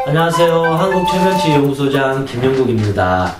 안녕하세요. 한국최면치연구소장 김영국입니다.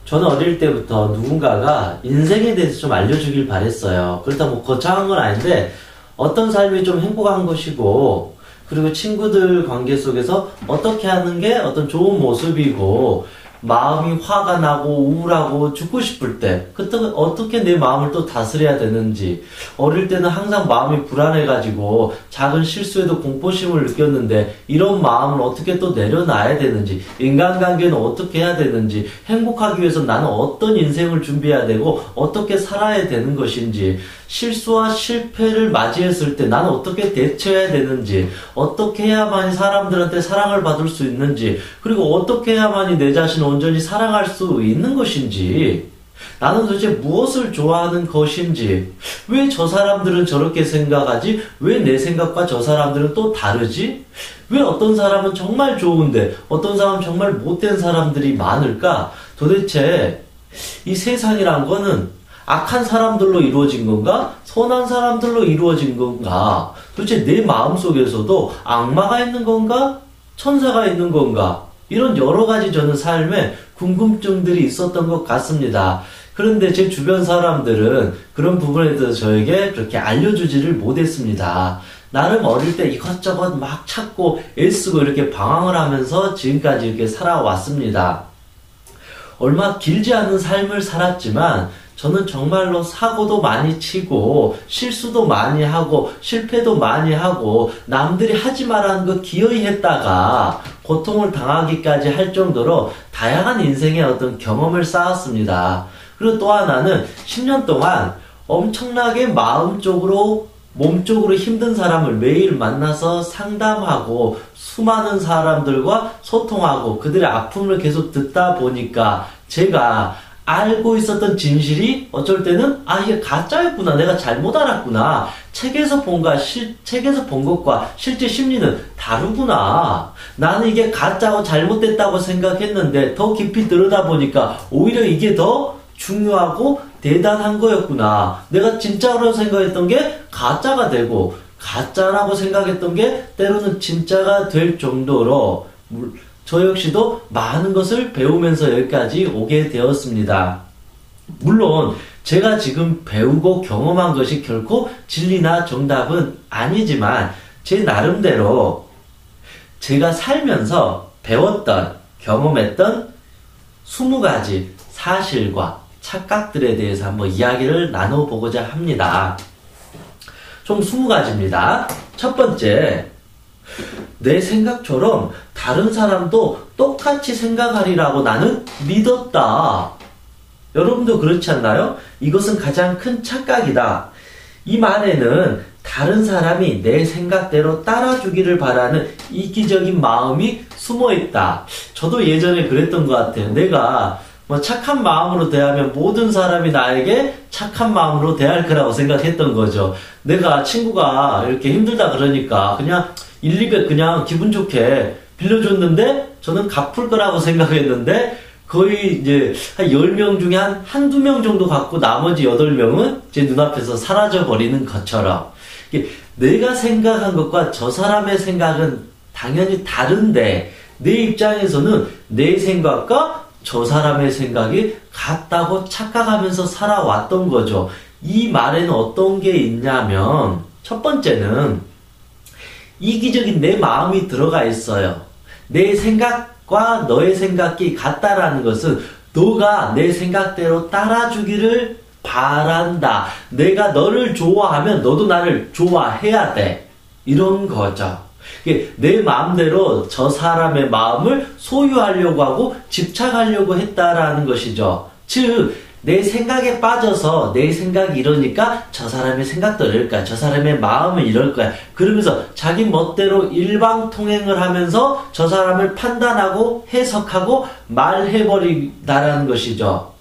저는 어릴 때부터 누군가가 인생에 대해서 좀 알려주길 바랬어요. 그렇다고 뭐 거창한 건 아닌데 어떤 삶이 좀 행복한 것이고, 그리고 친구들 관계 속에서 어떻게 하는 게 어떤 좋은 모습이고, 마음이 화가 나고 우울하고 죽고 싶을 때 그때 어떻게 내 마음을 또 다스려야 되는지, 어릴 때는 항상 마음이 불안해가지고 작은 실수에도 공포심을 느꼈는데 이런 마음을 어떻게 또 내려놔야 되는지, 인간관계는 어떻게 해야 되는지, 행복하기 위해서 나는 어떤 인생을 준비해야 되고 어떻게 살아야 되는 것인지, 실수와 실패를 맞이했을 때 나는 어떻게 대처해야 되는지, 어떻게 해야만이 사람들한테 사랑을 받을 수 있는지, 그리고 어떻게 해야만이 내 자신을 온전히 사랑할 수 있는 것인지, 나는 도대체 무엇을 좋아하는 것인지, 왜 저 사람들은 저렇게 생각하지? 왜 내 생각과 저 사람들은 또 다르지? 왜 어떤 사람은 정말 좋은데 어떤 사람은 정말 못된 사람들이 많을까? 도대체 이 세상이란 거는 악한 사람들로 이루어진 건가? 선한 사람들로 이루어진 건가? 도대체 내 마음속에서도 악마가 있는 건가? 천사가 있는 건가? 이런 여러 가지 저는 삶에 궁금증들이 있었던 것 같습니다. 그런데 제 주변 사람들은 그런 부분에 대해서 저에게 그렇게 알려주지를 못했습니다. 나름 어릴 때 이것저것 막 찾고 애쓰고 이렇게 방황을 하면서 지금까지 이렇게 살아왔습니다. 얼마 길지 않은 삶을 살았지만 저는 정말로 사고도 많이 치고 실수도 많이 하고 실패도 많이 하고 남들이 하지 말라는 거 기어이 했다가 고통을 당하기까지 할 정도로 다양한 인생의 어떤 경험을 쌓았습니다. 그리고 또 하나는 10년 동안 엄청나게 마음적으로 몸적으로 힘든 사람을 매일 만나서 상담하고 수많은 사람들과 소통하고 그들의 아픔을 계속 듣다 보니까 제가 알고 있었던 진실이 어쩔 때는 이게 가짜였구나, 내가 잘못 알았구나, 책에서 본 것과 실제 심리는 다르구나, 나는 이게 가짜고 잘못됐다고 생각했는데 더 깊이 들여다보니까 오히려 이게 더 중요하고 대단한 거였구나, 내가 진짜로 생각했던 게 가짜가 되고 가짜라고 생각했던 게 때로는 진짜가 될 정도로 저 역시도 많은 것을 배우면서 여기까지 오게 되었습니다. 물론 제가 지금 배우고 경험한 것이 결코 진리나 정답은 아니지만 제 나름대로 제가 살면서 배웠던, 경험했던 20가지 사실과 착각들에 대해서 한번 이야기를 나눠보고자 합니다. 총 20가지입니다. 첫 번째, 내 생각처럼 다른 사람도 똑같이 생각하리라고 나는 믿었다. 여러분도 그렇지 않나요? 이것은 가장 큰 착각이다. 이 말에는 다른 사람이 내 생각대로 따라주기를 바라는 이기적인 마음이 숨어있다. 저도 예전에 그랬던 것 같아요. 내가 착한 마음으로 대하면 모든 사람이 나에게 착한 마음으로 대할 거라고 생각했던 거죠. 내가 친구가 이렇게 힘들다 그러니까 그냥 1, 200 그냥 기분 좋게 빌려줬는데 저는 갚을 거라고 생각했는데 거의 이제 한 10명 중에 한두 명 정도 갖고 나머지 8명은 제 눈앞에서 사라져버리는 것처럼, 내가 생각한 것과 저 사람의 생각은 당연히 다른데 내 입장에서는 내 생각과 저 사람의 생각이 같다고 착각하면서 살아왔던 거죠. 이 말에는 어떤 게 있냐면, 첫 번째는 이기적인 내 마음이 들어가 있어요. 내 생각과 너의 생각이 같다라는 것은 너가 내 생각대로 따라주기를 바란다. 내가 너를 좋아하면 너도 나를 좋아해야 돼. 이런 거죠. 내 마음대로 저 사람의 마음을 소유하려고 하고 집착하려고 했다라는 것이죠. 즉, 내 생각에 빠져서 내 생각이 이러니까 저 사람의 생각도 이럴 거야, 저 사람의 마음은 이럴 거야, 그러면서 자기 멋대로 일방통행을 하면서 저 사람을 판단하고 해석하고 말해버린다라는 것이죠.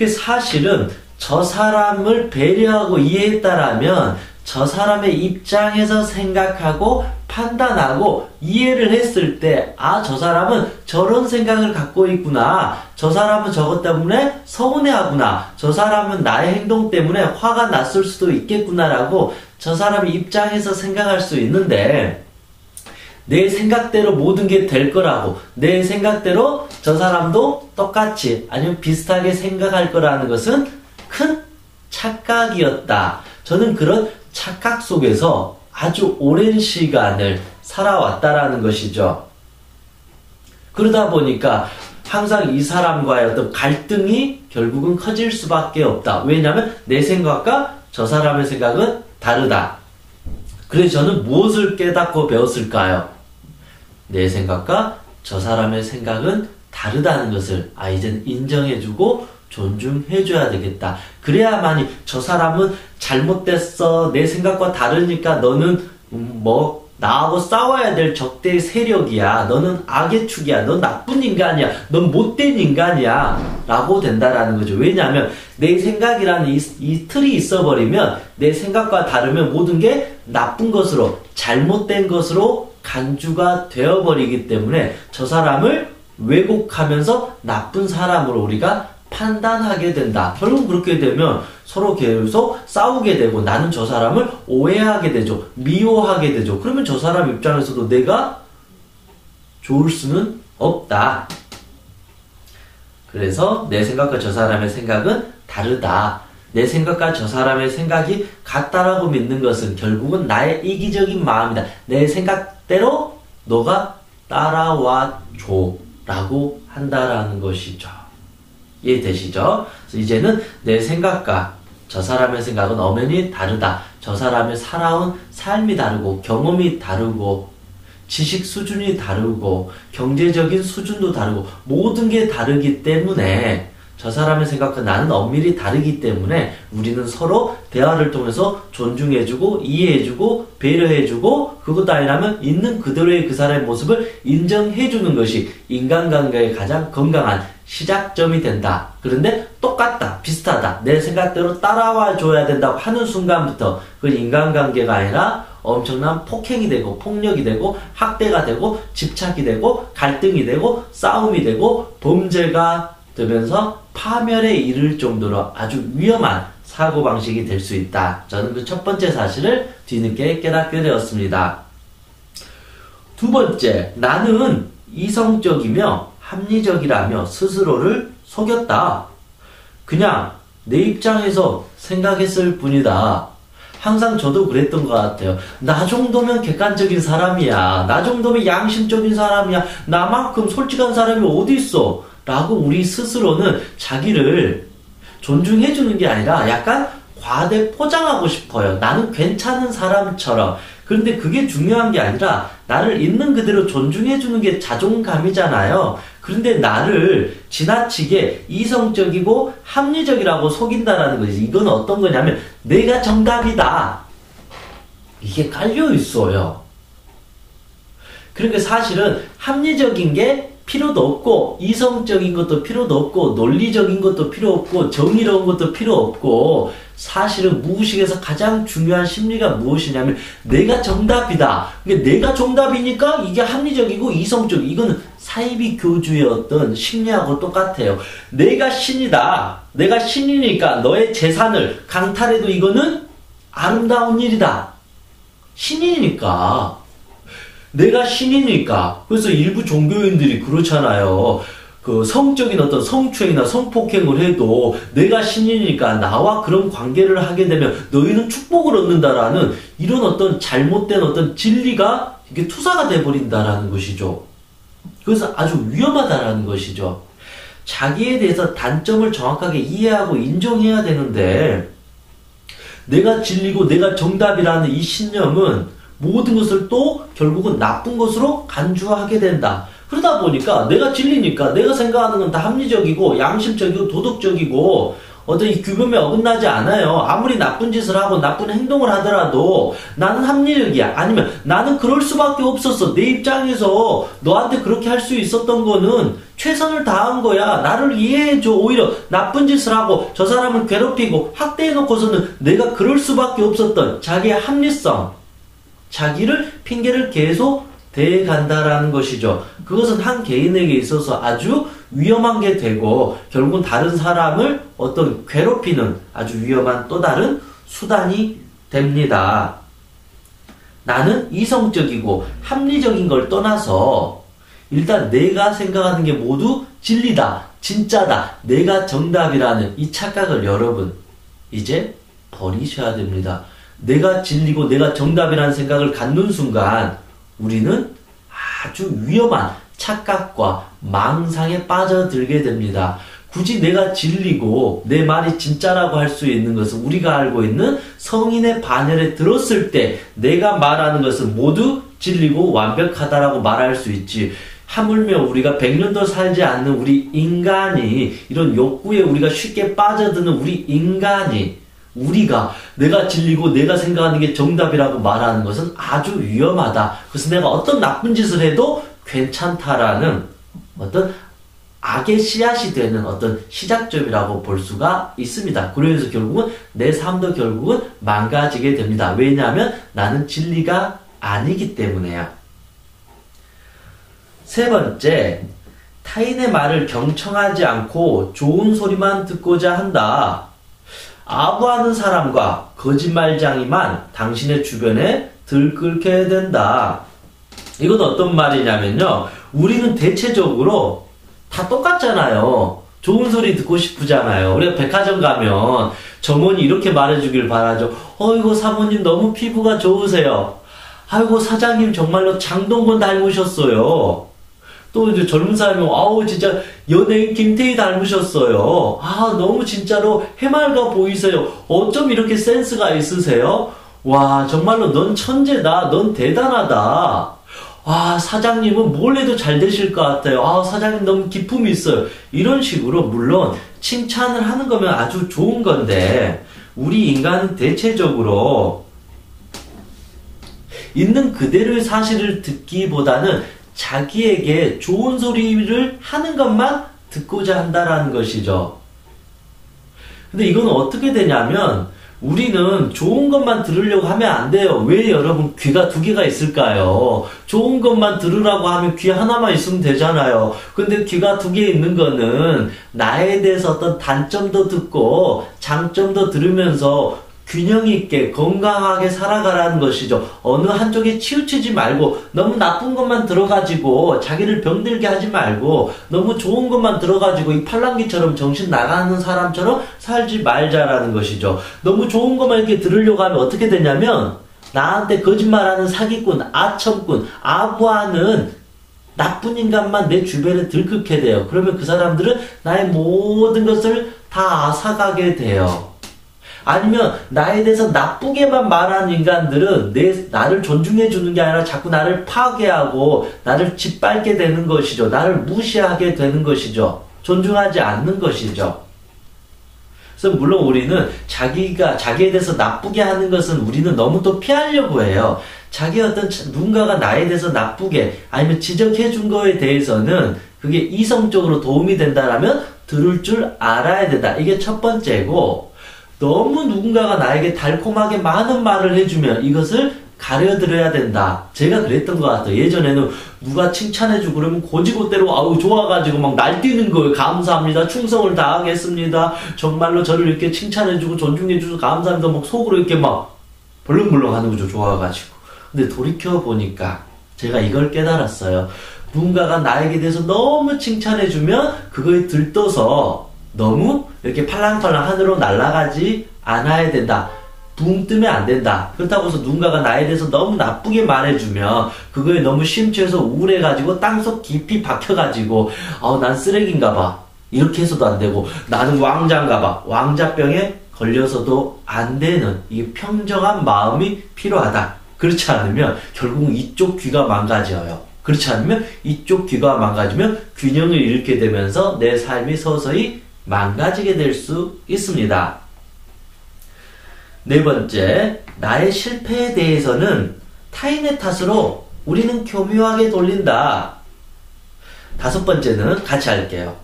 사실은 저 사람을 배려하고 이해했다라면 저 사람의 입장에서 생각하고 판단하고 이해를 했을 때, 저 사람은 저런 생각을 갖고 있구나, 저 사람은 저것 때문에 서운해하구나, 저 사람은 나의 행동 때문에 화가 났을 수도 있겠구나라고 저 사람의 입장에서 생각할 수 있는데, 내 생각대로 모든 게 될 거라고, 내 생각대로 저 사람도 똑같이 아니면 비슷하게 생각할 거라는 것은 큰 착각이었다. 저는 그런 착각 속에서 아주 오랜 시간을 살아왔다라는 것이죠. 그러다 보니까 항상 이 사람과의 어떤 갈등이 결국은 커질 수밖에 없다. 왜냐하면 내 생각과 저 사람의 생각은 다르다. 그래서 저는 무엇을 깨닫고 배웠을까요? 내 생각과 저 사람의 생각은 다르다는 것을 이제는 인정해주고 존중해줘야 되겠다. 그래야만이 저 사람은 잘못됐어. 내 생각과 다르니까 너는 나하고 싸워야 될 적대의 세력이야. 너는 악의 축이야. 넌 나쁜 인간이야. 넌 못된 인간이야. 라고 된다라는 거죠. 왜냐하면 내 생각이라는 이 틀이 있어버리면 내 생각과 다르면 모든 게 나쁜 것으로, 잘못된 것으로 간주가 되어버리기 때문에 저 사람을 왜곡하면서 나쁜 사람으로 우리가 판단하게 된다. 결국 그렇게 되면 서로 계속 싸우게 되고 나는 저 사람을 오해하게 되죠. 미워하게 되죠. 그러면 저 사람 입장에서도 내가 좋을 수는 없다. 그래서 내 생각과 저 사람의 생각은 다르다. 내 생각과 저 사람의 생각이 같다라고 믿는 것은 결국은 나의 이기적인 마음이다. 내 생각대로 너가 따라와 줘 라고 한다라는 것이죠. 이해되시죠? 그래서 이제는 내 생각과 저 사람의 생각은 엄연히 다르다. 저 사람의 살아온 삶이 다르고 경험이 다르고 지식 수준이 다르고 경제적인 수준도 다르고 모든 게 다르기 때문에 저 사람의 생각과 나는 엄밀히 다르기 때문에 우리는 서로 대화를 통해서 존중해주고 이해해주고 배려해주고 그것도 아니라면 있는 그대로의 그 사람의 모습을 인정해주는 것이 인간관계의 가장 건강한 시작점이 된다. 그런데 똑같다, 비슷하다, 내 생각대로 따라와 줘야 된다고 하는 순간부터 그건 인간관계가 아니라 엄청난 폭행이 되고 폭력이 되고 학대가 되고 집착이 되고 갈등이 되고 싸움이 되고 범죄가 되면서 파멸에 이를 정도로 아주 위험한 사고방식이 될 수 있다. 저는 그 첫 번째 사실을 뒤늦게 깨닫게 되었습니다. 두 번째, 나는 이성적이며 합리적이라며 스스로를 속였다. 그냥 내 입장에서 생각했을 뿐이다. 항상 저도 그랬던 것 같아요. 나 정도면 객관적인 사람이야. 나 정도면 양심적인 사람이야. 나만큼 솔직한 사람이 어디 있어? 라고 우리 스스로는 자기를 존중해주는 게 아니라 약간 과대 포장하고 싶어요. 나는 괜찮은 사람처럼. 그런데 그게 중요한 게 아니라 나를 있는 그대로 존중해주는 게 자존감이잖아요. 그런데 나를 지나치게 이성적이고 합리적이라고 속인다라는 거지. 이건 어떤 거냐면 내가 정답이다. 이게 깔려 있어요. 그러니까 사실은 합리적인 게 필요도 없고 이성적인 것도 필요도 없고 논리적인 것도 필요 없고 정의로운 것도 필요 없고 사실은 무의식에서 가장 중요한 심리가 무엇이냐면 내가 정답이다. 그러니까 내가 정답이니까 이게 합리적이고 이성적이고 이거는 사이비 교주의 어떤 심리하고 똑같아요. 내가 신이다. 내가 신이니까 너의 재산을 강탈해도 이거는 아름다운 일이다. 신이니까. 내가 신이니까. 그래서 일부 종교인들이 그렇잖아요. 그 성적인 어떤 성추행이나 성폭행을 해도 내가 신이니까 나와 그런 관계를 하게 되면 너희는 축복을 얻는다라는 이런 어떤 잘못된 어떤 진리가 이게 투사가 돼버린다라는 것이죠. 그래서 아주 위험하다라는 것이죠. 자기에 대해서 단점을 정확하게 이해하고 인정해야 되는데 내가 진리고 내가 정답이라는 이 신념은 모든 것을 또 결국은 나쁜 것으로 간주하게 된다. 그러다 보니까 내가 진리니까 내가 생각하는 건 다 합리적이고 양심적이고 도덕적이고 어떤 이 규범에 어긋나지 않아요. 아무리 나쁜 짓을 하고 나쁜 행동을 하더라도 나는 합리적이야. 아니면 나는 그럴 수밖에 없었어. 내 입장에서 너한테 그렇게 할 수 있었던 거는 최선을 다한 거야. 나를 이해해줘. 오히려 나쁜 짓을 하고 저 사람을 괴롭히고 학대해놓고서는 내가 그럴 수밖에 없었던 자기의 합리성, 자기를 핑계를 계속 대간다라는 것이죠. 그것은 한 개인에게 있어서 아주 위험한 게 되고 결국은 다른 사람을 어떤 괴롭히는 아주 위험한 또 다른 수단이 됩니다. 나는 이성적이고 합리적인 걸 떠나서 일단 내가 생각하는 게 모두 진리다, 진짜다, 내가 정답이라는 이 착각을 여러분 이제 버리셔야 됩니다. 내가 진리고 내가 정답이라는 생각을 갖는 순간 우리는 아주 위험한 착각과 망상에 빠져들게 됩니다. 굳이 내가 진리고 내 말이 진짜라고 할 수 있는 것은 우리가 알고 있는 성인의 반열에 들었을 때 내가 말하는 것은 모두 진리고 완벽하다라고 말할 수 있지. 하물며 우리가 100년도 살지 않는 우리 인간이 이런 욕구에 우리가 쉽게 빠져드는 우리 인간이 우리가 내가 진리고 내가 생각하는 게 정답이라고 말하는 것은 아주 위험하다. 그래서 내가 어떤 나쁜 짓을 해도 괜찮다라는 어떤 악의 씨앗이 되는 어떤 시작점이라고 볼 수가 있습니다. 그래서 결국은 내 삶도 결국은 망가지게 됩니다. 왜냐하면 나는 진리가 아니기 때문에요. 세 번째, 타인의 말을 경청하지 않고 좋은 소리만 듣고자 한다. 아부하는 사람과 거짓말쟁이만 당신의 주변에 들끓게 된다. 이건 어떤 말이냐면요. 우리는 대체적으로 다 똑같잖아요. 좋은 소리 듣고 싶으잖아요. 우리가 백화점 가면 점원이 이렇게 말해주길 바라죠. 어이구 사모님 너무 피부가 좋으세요. 아이고 사장님 정말로 장동건 닮으셨어요. 또 이제 젊은 사람이 아우 진짜 연예인 김태희 닮으셨어요. 아 너무 진짜로 해맑아 보이세요. 어쩜 이렇게 센스가 있으세요? 와 정말로 넌 천재다. 넌 대단하다. 와 사장님은 뭘 해도 잘 되실 것 같아요. 아 사장님 너무 기품이 있어요. 이런 식으로 물론 칭찬을 하는 거면 아주 좋은 건데 우리 인간은 대체적으로 있는 그대로의 사실을 듣기보다는 자기에게 좋은 소리를 하는 것만 듣고자 한다라는 것이죠. 근데 이건 어떻게 되냐면 우리는 좋은 것만 들으려고 하면 안 돼요. 왜 여러분 귀가 두 개가 있을까요? 좋은 것만 들으라고 하면 귀 하나만 있으면 되잖아요. 근데 귀가 두 개 있는 거는 나에 대해서 어떤 단점도 듣고 장점도 들으면서 균형 있게 건강하게 살아가라는 것이죠. 어느 한쪽에 치우치지 말고 너무 나쁜 것만 들어가지고 자기를 병들게 하지 말고 너무 좋은 것만 들어가지고 이 팔랑귀처럼 정신 나가는 사람처럼 살지 말자라는 것이죠. 너무 좋은 것만 이렇게 들으려고 하면 어떻게 되냐면 나한테 거짓말하는 사기꾼, 아첨꾼, 아부하는 나쁜 인간만 내 주변에 들끓게 돼요. 그러면 그 사람들은 나의 모든 것을 다 앗아가게 돼요. 아니면 나에 대해서 나쁘게만 말하는 인간들은 나를 존중해 주는 게 아니라 자꾸 나를 파괴하고 나를 짓밟게 되는 것이죠. 나를 무시하게 되는 것이죠. 존중하지 않는 것이죠. 그래서 물론 우리는 자기에 대해서 나쁘게 하는 것은 우리는 너무 또 피하려고 해요. 누군가가 나에 대해서 나쁘게 아니면 지적해 준 거에 대해서는 그게 이성적으로 도움이 된다라면 들을 줄 알아야 된다. 이게 첫 번째고 너무 누군가가 나에게 달콤하게 많은 말을 해주면 이것을 가려들어야 된다. 제가 그랬던 것 같아요. 예전에는 누가 칭찬해주고 그러면 고지고대로 아우 좋아가지고 막 날뛰는 거예요. 감사합니다. 충성을 다하겠습니다. 정말로 저를 이렇게 칭찬해주고 존중해주셔서 감사합니다. 막 속으로 이렇게 막 벌렁벌렁 하는 거죠. 좋아가지고. 근데 돌이켜보니까 제가 이걸 깨달았어요. 누군가가 나에게 대해서 너무 칭찬해주면 그거에 들떠서 너무 이렇게 팔랑팔랑 하늘로 날아가지 않아야 된다. 붕 뜨면 안 된다. 그렇다고 해서 누군가가 나에 대해서 너무 나쁘게 말해주면 그거에 너무 심취해서 우울해가지고 땅속 깊이 박혀가지고 난 쓰레기인가 봐. 이렇게 해서도 안 되고 나는 왕자인가 봐. 왕자병에 걸려서도 안 되는 이 평정한 마음이 필요하다. 그렇지 않으면 결국은 이쪽 귀가 망가져요. 그렇지 않으면 이쪽 귀가 망가지면 균형을 잃게 되면서 내 삶이 서서히 망가지게 될 수 있습니다. 네 번째, 나의 실패에 대해서는 타인의 탓으로 우리는 교묘하게 돌린다. 다섯 번째는 같이 할게요.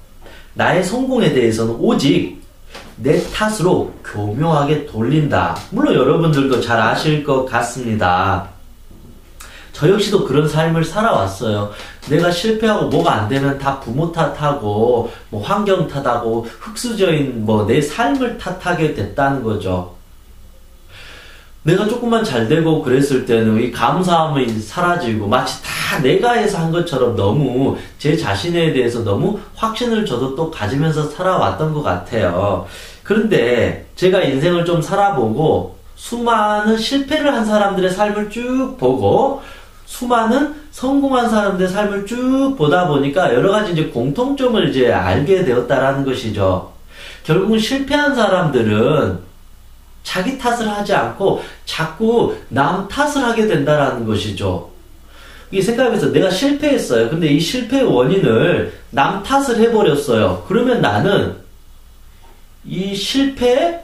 나의 성공에 대해서는 오직 내 탓으로 교묘하게 돌린다. 물론 여러분들도 잘 아실 것 같습니다. 저 역시도 그런 삶을 살아왔어요. 내가 실패하고 뭐가 안 되면 다 부모 탓하고 뭐 환경 탓하고 흙수저인 내 삶을 탓하게 됐다는 거죠. 내가 조금만 잘 되고 그랬을 때는 이 감사함이 사라지고 마치 다 내가 해서 한 것처럼 너무 제 자신에 대해서 너무 확신을 저도 또 가지면서 살아왔던 것 같아요. 그런데 제가 인생을 좀 살아보고 수많은 실패를 한 사람들의 삶을 쭉 보고 수많은 성공한 사람들의 삶을 쭉 보다 보니까 여러 가지 이제 공통점을 이제 알게 되었다라는 것이죠. 결국은 실패한 사람들은 자기 탓을 하지 않고 자꾸 남 탓을 하게 된다라는 것이죠. 이게 생각해보세요. 내가 실패했어요. 근데 이 실패의 원인을 남 탓을 해버렸어요. 그러면 나는 이 실패의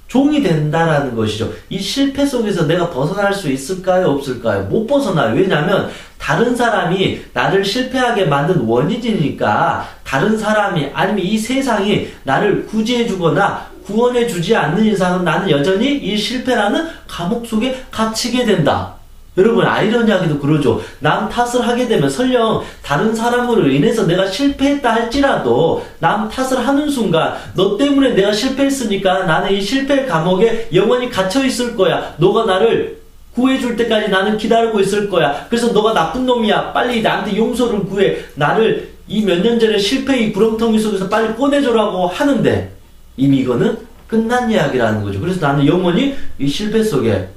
종이 된다라는 것이죠. 이 실패 속에서 내가 벗어날 수 있을까요? 없을까요? 못 벗어나요. 왜냐하면 다른 사람이 나를 실패하게 만든 원인이니까 다른 사람이 아니면 이 세상이 나를 구제해주거나 구원해주지 않는 이상은 나는 여전히 이 실패라는 감옥 속에 갇히게 된다. 여러분 아이러니하게도 그러죠. 남 탓을 하게 되면 설령 다른 사람으로 인해서 내가 실패했다 할지라도 남 탓을 하는 순간 너 때문에 내가 실패했으니까 나는 이 실패 감옥에 영원히 갇혀 있을 거야. 너가 나를 구해줄 때까지 나는 기다리고 있을 거야. 그래서 너가 나쁜 놈이야. 빨리 나한테 용서를 구해. 나를 이 몇 년 전에 실패의 구렁텅이 속에서 빨리 꺼내줘라고 하는데 이미 이거는 끝난 이야기라는 거죠. 그래서 나는 영원히 이 실패 속에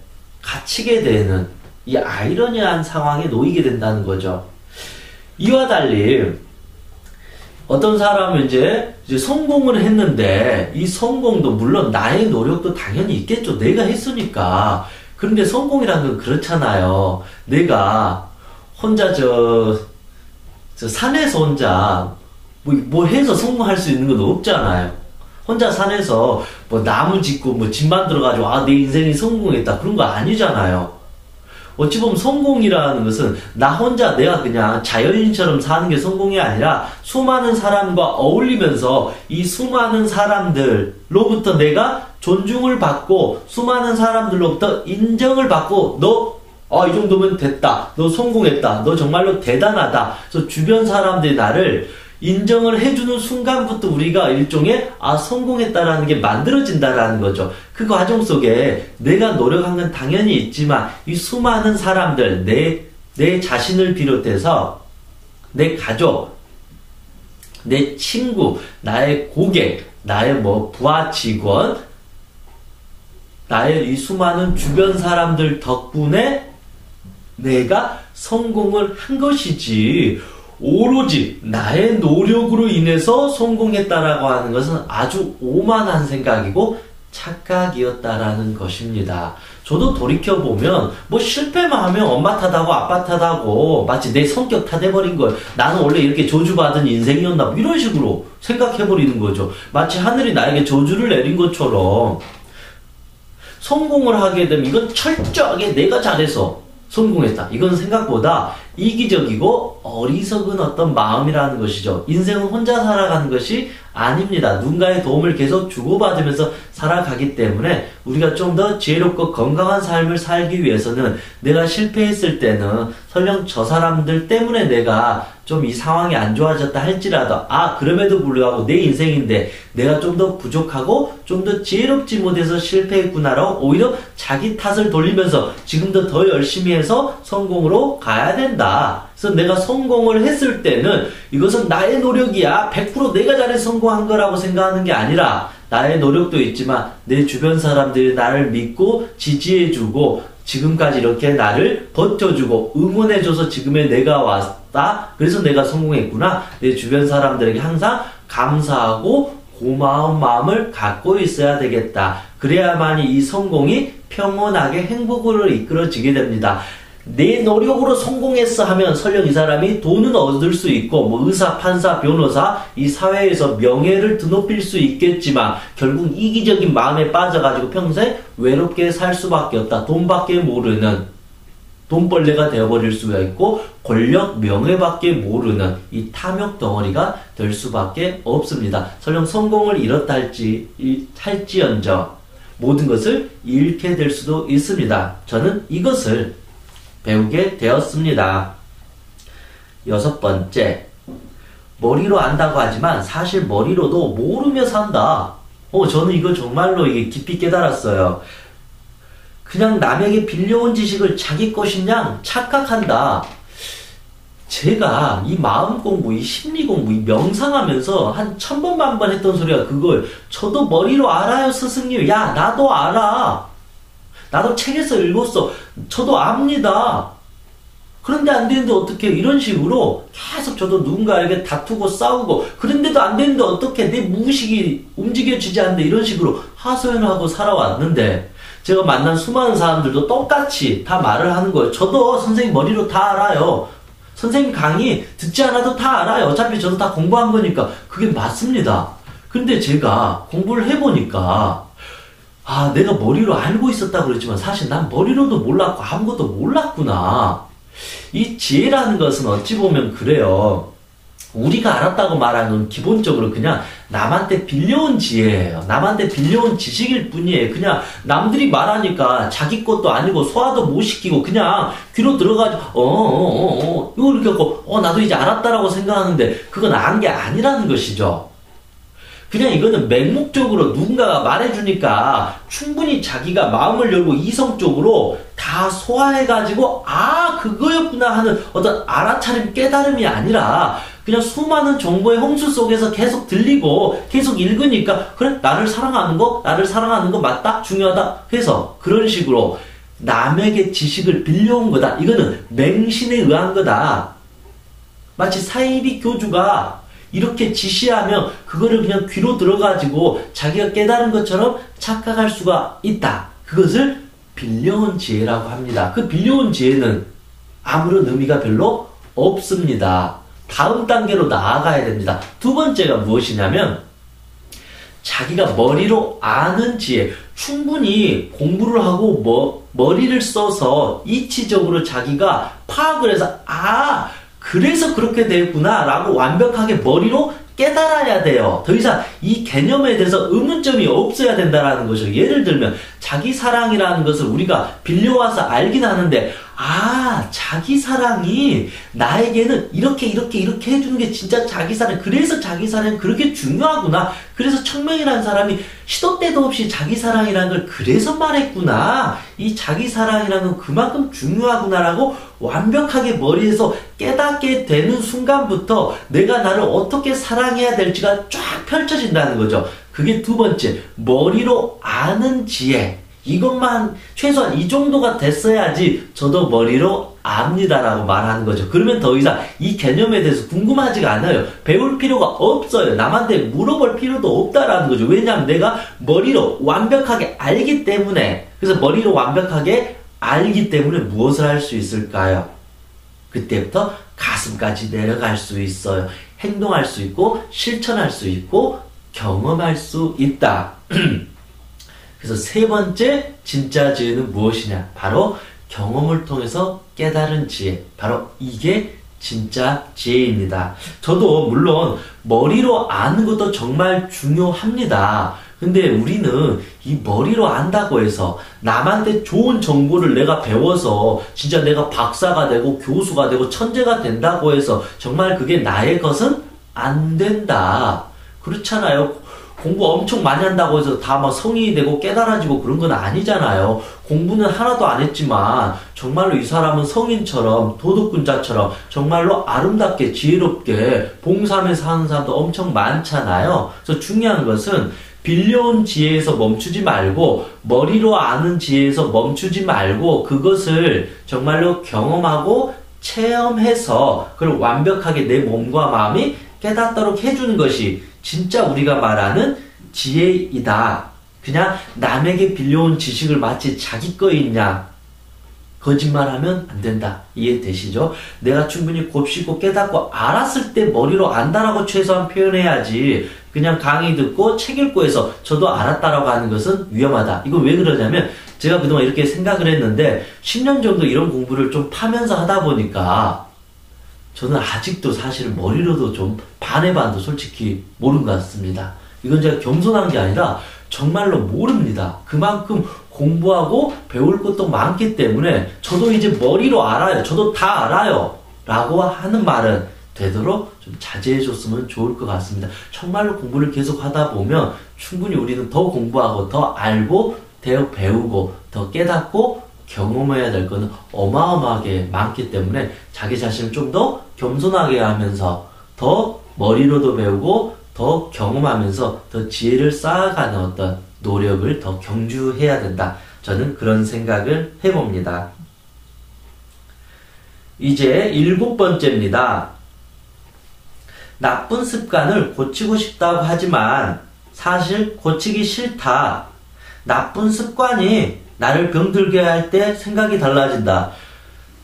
갇히게 되는 이 아이러니한 상황에 놓이게 된다는 거죠. 이와 달리 어떤 사람은 이제 성공을 했는데 이 성공도 물론 나의 노력도 당연히 있겠죠. 내가 했으니까. 그런데 성공이라는 건 그렇잖아요. 내가 혼자 저 산에서 혼자 뭐 해서 성공할 수 있는 건 없잖아요. 혼자 산에서 뭐 나무 짓고 뭐 집 만들어가지고 아 내 인생이 성공했다 그런 거 아니잖아요. 어찌 보면 성공이라는 것은 나 혼자 내가 그냥 자연인처럼 사는 게 성공이 아니라 수많은 사람과 어울리면서 이 수많은 사람들로부터 내가 존중을 받고 수많은 사람들로부터 인정을 받고 너 이 정도면 됐다. 너 성공했다. 너 정말로 대단하다. 그래서 주변 사람들이 나를 인정을 해주는 순간부터 우리가 일종의 성공했다라는 게 만들어진다라는 거죠. 그 과정 속에 내가 노력한 건 당연히 있지만 이 수많은 사람들, 내 자신을 비롯해서 내 가족, 내 친구, 나의 고객, 나의 부하 직원, 나의 이 수많은 주변 사람들 덕분에 내가 성공을 한 것이지 오로지 나의 노력으로 인해서 성공했다라고 하는 것은 아주 오만한 생각이고 착각이었다라는 것입니다. 저도 돌이켜보면 실패만 하면 엄마 탓하고 아빠 탓하고 마치 내 성격 탓해버린 거예요. 나는 원래 이렇게 저주받은 인생이었나 이런 식으로 생각해버리는 거죠. 마치 하늘이 나에게 저주를 내린 것처럼 성공을 하게 되면 이건 철저하게 내가 잘해서 성공했다. 이건 생각보다 이기적이고 어리석은 어떤 마음이라는 것이죠. 인생은 혼자 살아가는 것이 아닙니다. 누군가의 도움을 계속 주고받으면서 살아가기 때문에 우리가 좀 더 지혜롭고 건강한 삶을 살기 위해서는 내가 실패했을 때는 설령 저 사람들 때문에 내가 좀 이 상황이 안 좋아졌다 할지라도 그럼에도 불구하고 내 인생인데 내가 좀 더 부족하고 좀 더 지혜롭지 못해서 실패했구나라고 오히려 자기 탓을 돌리면서 지금도 더 열심히 해서 성공으로 가야 된다. 그래서 내가 성공을 했을 때는 이것은 나의 노력이야. 100% 내가 잘해서 성공한 거라고 생각하는 게 아니라 나의 노력도 있지만 내 주변 사람들이 나를 믿고 지지해주고 지금까지 이렇게 나를 버텨주고 응원해줘서 지금의 내가 왔다. 그래서 내가 성공했구나. 내 주변 사람들에게 항상 감사하고 고마운 마음을 갖고 있어야 되겠다. 그래야만이 이 성공이 평온하게 행복으로 이끌어지게 됩니다. 내 노력으로 성공했어 하면 설령 이 사람이 돈은 얻을 수 있고 의사, 판사, 변호사 이 사회에서 명예를 드높일 수 있겠지만 결국 이기적인 마음에 빠져가지고 평생 외롭게 살 수밖에 없다. 돈밖에 모르는 돈벌레가 되어버릴 수가 있고 권력, 명예밖에 모르는 이 탐욕 덩어리가 될 수밖에 없습니다. 설령 성공을 이뤘다 할지언정 모든 것을 잃게 될 수도 있습니다. 저는 이것을 배우게 되었습니다. 6번째, 머리로 안다고 하지만 사실 머리로도 모르며 산다. 저는 이거 정말로 이게 깊이 깨달았어요. 그냥 남에게 빌려온 지식을 자기 것인 양 착각한다. 제가 이 마음 공부, 이 심리 공부, 이 명상하면서 한 1000번, 1000번 했던 소리가 그걸 저도 머리로 알아요, 스승님. 야, 나도 알아. 나도 책에서 읽었어. 저도 압니다. 그런데 안 되는데 어떻게 이런 식으로 계속 저도 누군가에게 다투고 싸우고 그런데도 안 되는데 어떻게 내 무의식이 움직여지지 않는데 이런 식으로 하소연을 하고 살아왔는데 제가 만난 수많은 사람들도 똑같이 다 말을 하는 거예요. 저도 선생님 머리로 다 알아요. 선생님 강의 듣지 않아도 다 알아요. 어차피 저도 다 공부한 거니까 그게 맞습니다. 근데 제가 공부를 해보니까 아, 내가 머리로 알고 있었다고 그랬지만 사실 난 머리로도 몰랐고 아무것도 몰랐구나. 이 지혜라는 것은 어찌 보면 그래요. 우리가 알았다고 말하는 건 기본적으로 그냥 남한테 빌려온 지혜예요. 남한테 빌려온 지식일 뿐이에요. 그냥 남들이 말하니까 자기 것도 아니고 소화도 못 시키고 그냥 귀로 들어가지고 이거 이렇게 하고 나도 이제 알았다라고 생각하는데 그건 안 게 아니라는 것이죠. 그냥 이거는 맹목적으로 누군가가 말해주니까 충분히 자기가 마음을 열고 이성적으로 다 소화해가지고 그거였구나 하는 어떤 알아차림 깨달음이 아니라 그냥 수많은 정보의 홍수 속에서 계속 들리고 계속 읽으니까 그래 나를 사랑하는 거 맞다 중요하다 해서 그런 식으로 남에게 지식을 빌려온 거다. 이거는 맹신에 의한 거다. 마치 사이비 교주가 이렇게 지시하면 그거를 그냥 귀로 들어가지고 자기가 깨달은 것처럼 착각할 수가 있다. 그것을 빌려온 지혜라고 합니다. 그 빌려온 지혜는 아무런 의미가 별로 없습니다. 다음 단계로 나아가야 됩니다. 두 번째가 무엇이냐면 자기가 머리로 아는 지혜. 충분히 공부를 하고 머리를 써서 이치적으로 자기가 파악을 해서 그래서 그렇게 되었구나 라고 완벽하게 머리로 깨달아야 돼요. 더 이상 이 개념에 대해서 의문점이 없어야 된다는 것이죠. 예를 들면 자기 사랑이라는 것을 우리가 빌려와서 알긴 하는데 자기 사랑이 나에게는 이렇게 해주는 게 진짜 자기 사랑. 그래서 자기 사랑이 그렇게 중요하구나. 그래서 청명이라는 사람이 시도 때도 없이 자기 사랑이라는 걸 그래서 말했구나. 이 자기 사랑이라는 건 그만큼 중요하구나라고 완벽하게 머리에서 깨닫게 되는 순간부터 내가 나를 어떻게 사랑해야 될지가 쫙 펼쳐진다는 거죠. 그게 두 번째, 머리로 아는 지혜. 이것만 최소한 이 정도가 됐어야지 저도 머리로 압니다라고 말하는 거죠. 그러면 더 이상 이 개념에 대해서 궁금하지가 않아요. 배울 필요가 없어요. 남한테 물어볼 필요도 없다라는 거죠. 왜냐하면 내가 머리로 완벽하게 알기 때문에. 그래서 머리로 완벽하게 알기 때문에 무엇을 할 수 있을까요? 그때부터 가슴까지 내려갈 수 있어요. 행동할 수 있고 실천할 수 있고 경험할 수 있다. 그래서 세 번째 진짜 지혜는 무엇이냐? 바로 경험을 통해서 깨달은 지혜. 바로 이게 진짜 지혜입니다. 저도 물론 머리로 아는 것도 정말 중요합니다. 근데 우리는 이 머리로 안다고 해서 남한테 좋은 정보를 내가 배워서 진짜 내가 박사가 되고 교수가 되고 천재가 된다고 해서 정말 그게 나의 것은 안 된다. 그렇잖아요. 공부 엄청 많이 한다고 해서 다 막 성인이 되고 깨달아지고 그런 건 아니잖아요. 공부는 하나도 안 했지만 정말로 이 사람은 성인처럼 도덕군자처럼 정말로 아름답게 지혜롭게 봉사하며 사는 사람도 엄청 많잖아요. 그래서 중요한 것은 빌려온 지혜에서 멈추지 말고 머리로 아는 지혜에서 멈추지 말고 그것을 정말로 경험하고 체험해서 그걸 완벽하게 내 몸과 마음이 깨닫도록 해주는 것이 진짜 우리가 말하는 지혜이다. 그냥 남에게 빌려온 지식을 마치 자기 거있냐 거짓말하면 안 된다. 이해되시죠? 내가 충분히 곱씹고 깨닫고 알았을 때 머리로 안다라고 최소한 표현해야지 그냥 강의 듣고 책 읽고 해서 저도 알았다라고 하는 것은 위험하다. 이거 왜 그러냐면 제가 그동안 이렇게 생각을 했는데 10년 정도 이런 공부를 좀 파면서 하다 보니까 저는 아직도 사실 머리로도 좀 반의 반도 솔직히 모르는 것 같습니다. 이건 제가 겸손한 게 아니라 정말로 모릅니다. 그만큼 공부하고 배울 것도 많기 때문에 저도 이제 머리로 알아요. 저도 다 알아요. 라고 하는 말은 되도록 좀 자제해 줬으면 좋을 것 같습니다. 정말로 공부를 계속 하다 보면 충분히 우리는 더 공부하고 더 알고 배우고 더 깨닫고 경험해야 될 거는 어마어마하게 많기 때문에 자기 자신을 좀 더 겸손하게 하면서 더 머리로도 배우고 더 경험하면서 더 지혜를 쌓아가는 어떤 노력을 더 경주해야 된다. 저는 그런 생각을 해봅니다. 이제 7번째입니다. 나쁜 습관을 고치고 싶다고 하지만 사실 고치기 싫다. 나쁜 습관이 나를 병들게 할 때 생각이 달라진다.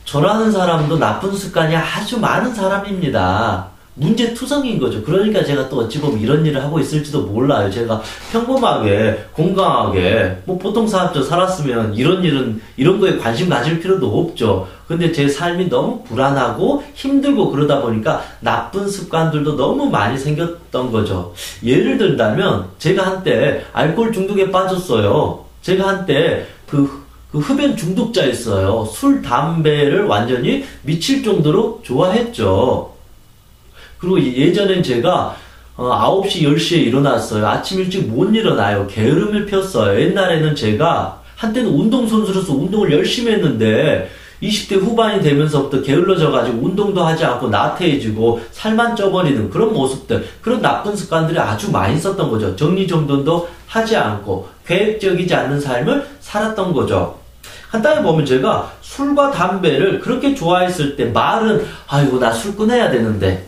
저라는 사람도 나쁜 습관이 아주 많은 사람입니다. 문제투성인 거죠. 그러니까 제가 또 어찌 보면 이런 일을 하고 있을지도 몰라요. 제가 평범하게, 건강하게, 보통 사람처럼 살았으면 이런 거에 관심 가질 필요도 없죠. 근데 제 삶이 너무 불안하고 힘들고 그러다 보니까 나쁜 습관들도 너무 많이 생겼던 거죠. 예를 들자면, 제가 한때 알코올 중독에 빠졌어요. 제가 한때 그 흡연 중독자였어요. 술, 담배를 완전히 미칠 정도로 좋아했죠. 그리고 예전엔 제가 9시, 10시에 일어났어요. 아침 일찍 못 일어나요. 게으름을 폈어요. 옛날에는 제가 한때는 운동선수로서 운동을 열심히 했는데 20대 후반이 되면서부터 게을러져가지고 운동도 하지 않고 나태해지고 살만 쪄버리는 그런 모습들, 그런 나쁜 습관들이 아주 많이 있었던 거죠. 정리정돈도 하지 않고 계획적이지 않는 삶을 살았던 거죠. 간단히 보면 제가 술과 담배를 그렇게 좋아했을 때 말은 아이고 나 술 끊어야 되는데,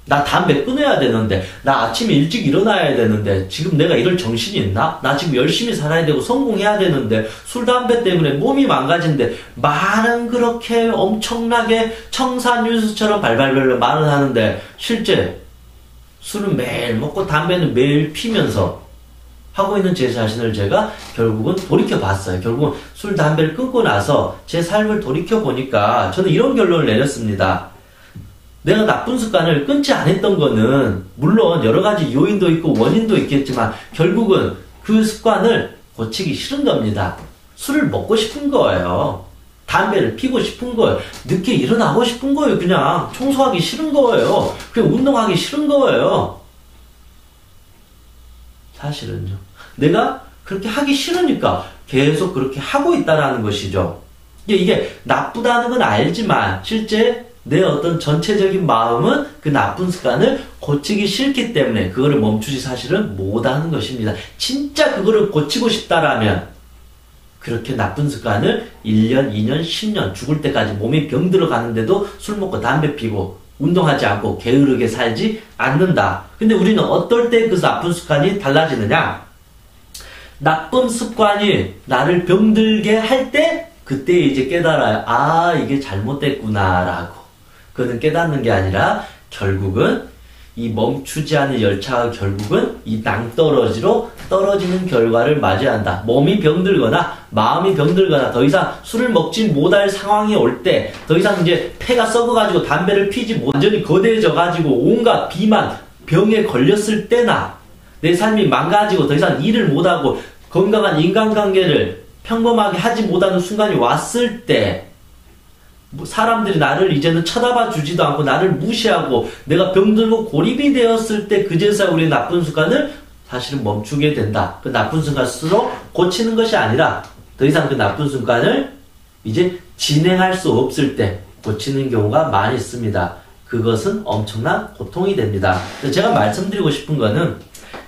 나 담배 끊어야 되는데, 나 아침에 일찍 일어나야 되는데, 지금 내가 이럴 정신이 있나? 나 지금 열심히 살아야 되고 성공해야 되는데, 술, 담배 때문에 몸이 망가진데, 말은 그렇게 엄청나게 청산유수처럼 발발발발 말을 하는데, 실제 술은 매일 먹고 담배는 매일 피면서 하고 있는 제 자신을 제가 결국은 돌이켜봤어요. 결국은 술, 담배를 끊고 나서 제 삶을 돌이켜보니까 저는 이런 결론을 내렸습니다. 내가 나쁜 습관을 끊지 않았던 거는 물론 여러 가지 요인도 있고 원인도 있겠지만 결국은 그 습관을 고치기 싫은 겁니다. 술을 먹고 싶은 거예요. 담배를 피고 싶은 거예요. 늦게 일어나고 싶은 거예요. 그냥 청소하기 싫은 거예요. 그냥 운동하기 싫은 거예요. 사실은요. 내가 그렇게 하기 싫으니까 계속 그렇게 하고 있다라는 것이죠. 이게 나쁘다는 건 알지만 실제 내 어떤 전체적인 마음은 그 나쁜 습관을 고치기 싫기 때문에 그거를 멈추지 사실은 못하는 것입니다. 진짜 그거를 고치고 싶다라면 그렇게 나쁜 습관을 1년, 2년, 10년 죽을 때까지 몸이 병들어 가는데도 술 먹고 담배 피고 운동하지 않고 게으르게 살지 않는다. 근데 우리는 어떨 때 그 나쁜 습관이 달라지느냐? 나쁜 습관이 나를 병들게 할 때 그때 이제 깨달아요. 아, 이게 잘못됐구나라고. 그거는 깨닫는 게 아니라 결국은 이 멈추지 않은 열차가 결국은 이 낭떠러지로 떨어지는 결과를 맞이한다. 몸이 병들거나 마음이 병들거나 더 이상 술을 먹지 못할 상황이 올 때 더 이상 이제 폐가 썩어가지고 담배를 피지 못 완전히 거대해져가지고 온갖 비만 병에 걸렸을 때나 내 삶이 망가지고 더 이상 일을 못하고 건강한 인간관계를 평범하게 하지 못하는 순간이 왔을 때 사람들이 나를 이제는 쳐다봐 주지도 않고 나를 무시하고 내가 병들고 고립이 되었을 때 그제서야 우리 나쁜 습관을 사실은 멈추게 된다. 그 나쁜 습관 스스로 고치는 것이 아니라 더 이상 그 나쁜 습관을 이제 진행할 수 없을 때 고치는 경우가 많이 있습니다. 그것은 엄청난 고통이 됩니다. 제가 말씀드리고 싶은 거는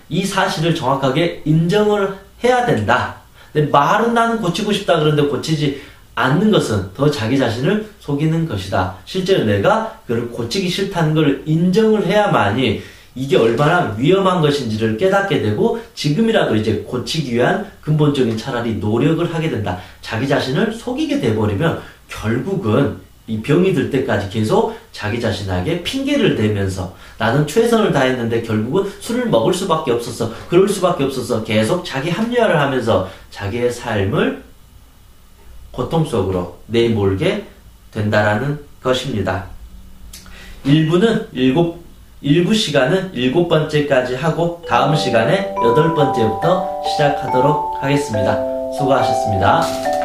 이 사실을 정확하게 인정을 해야 된다. 근데 말은 나는 고치고 싶다 그러는데 고치지 않는 것은 더 자기 자신을 속이는 것이다. 실제로 내가 그걸 고치기 싫다는 걸 인정을 해야만이 이게 얼마나 위험한 것인지를 깨닫게 되고 지금이라도 이제 고치기 위한 근본적인 차라리 노력을 하게 된다. 자기 자신을 속이게 돼버리면 결국은 이 병이 들 때까지 계속 자기 자신에게 핑계를 대면서 나는 최선을 다했는데 결국은 술을 먹을 수밖에 없었어. 그럴 수밖에 없어서 계속 자기 합리화를 하면서 자기의 삶을 고통 속으로 내몰게 된다라는 것입니다. 일부 시간은 7번째까지 하고 다음 시간에 8번째부터 시작하도록 하겠습니다. 수고하셨습니다.